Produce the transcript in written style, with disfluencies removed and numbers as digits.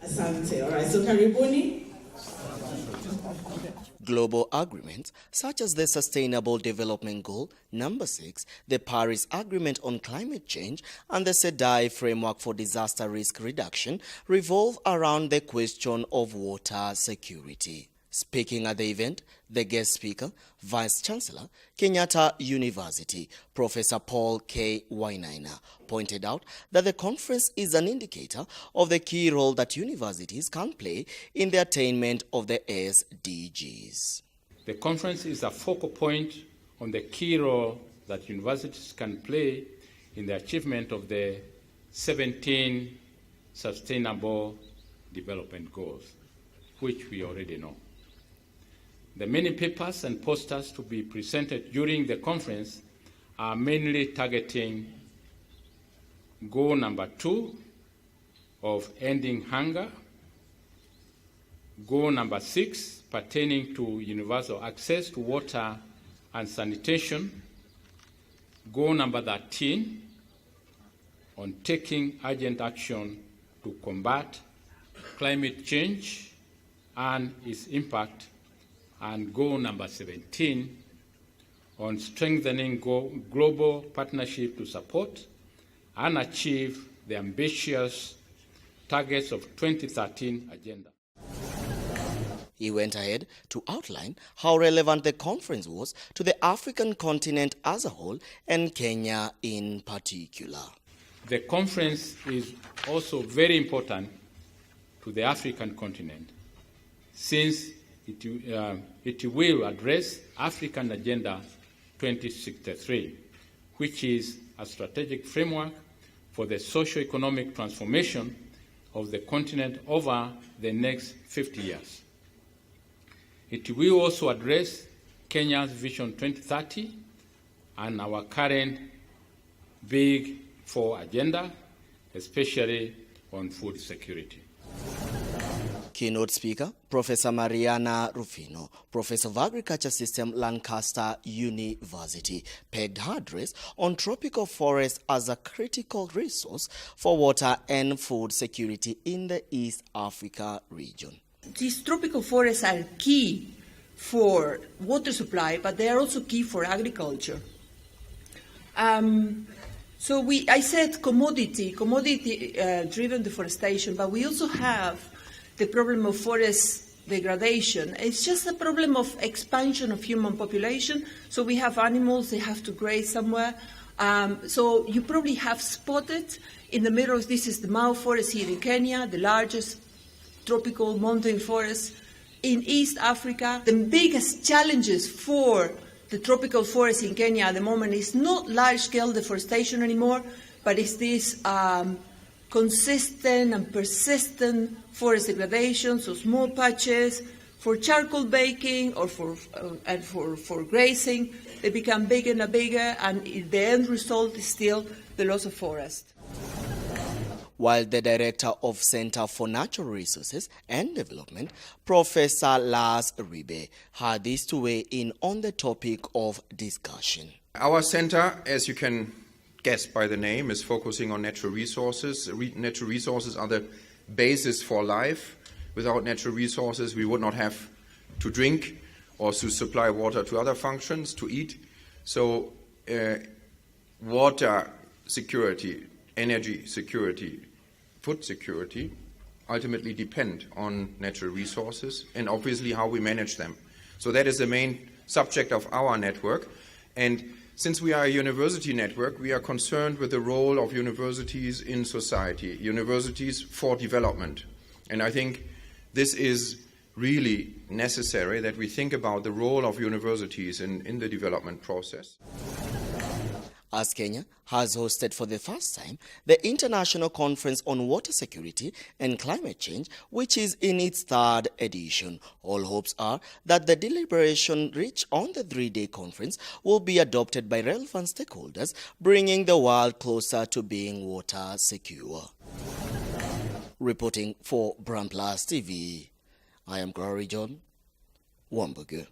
Asante. All right, so karibuni. Global agreements such as the Sustainable Development Goal number 6, the Paris Agreement on Climate Change, and the SEDAI Framework for Disaster Risk Reduction revolve around the question of water security. Speaking at the event, the guest speaker, Vice Chancellor, Kenyatta University, Professor Paul K. Wainaina, pointed out that the conference is an indicator of the key role that universities can play in the attainment of the SDGs. The conference is a focal point on the key role that universities can play in the achievement of the 17 Sustainable Development Goals, which we already know. The many papers and posters to be presented during the conference are mainly targeting goal number 2 of ending hunger, goal number 6 pertaining to universal access to water and sanitation, goal number 13 on taking urgent action to combat climate change and its impact, and goal number 17 on strengthening global partnership to support and achieve the ambitious targets of 2013 agenda. He went ahead to outline how relevant the conference was to the African continent as a whole and Kenya in particular. The conference is also very important to the African continent since it will address African Agenda 2063, which is a strategic framework for the socio-economic transformation of the continent over the next 50 years. It will also address Kenya's Vision 2030 and our current Big Four agenda, especially on food security. Keynote speaker, Professor Mariana Rufino, Professor of Agriculture System, Lancaster University, pegged her address on tropical forests as a critical resource for water and food security in the East Africa region. These tropical forests are key for water supply, but they are also key for agriculture. I said commodity-driven deforestation, but we also have the problem of forest degradation. It's just a problem of expansion of human population. So we have animals, they have to graze somewhere. So you probably have spotted in the middle, this is the Mau forest here in Kenya, the largest tropical mountain forest in East Africa. The biggest challenges for the tropical forest in Kenya at the moment is not large-scale deforestation anymore, but it's this consistent and persistent forest degradation, so small patches for charcoal baking or for grazing. They become bigger and bigger, and the end result is still the loss of forest. While the director of Center for Natural Resources and Development, Professor Lars Ribe, had this to weigh in on the topic of discussion. Our center, as you can guess by the name, is focusing on natural resources. Natural resources are the basis for life. Without natural resources, we would not have to drink or to supply water to other functions, to eat. So water security, energy security, food security ultimately depend on natural resources and obviously how we manage them. So that is the main subject of our network. And since we are a university network, we are concerned with the role of universities in society, universities for development. And I think this is really necessary that we think about the role of universities in the development process. As Kenya has hosted for the first time the International Conference on Water Security and Climate Change, which is in its third edition, all hopes are that the deliberation reached on the three-day conference will be adopted by relevant stakeholders, bringing the world closer to being water secure. Reporting for Brand Plus TV, I am Glory John Wambugu.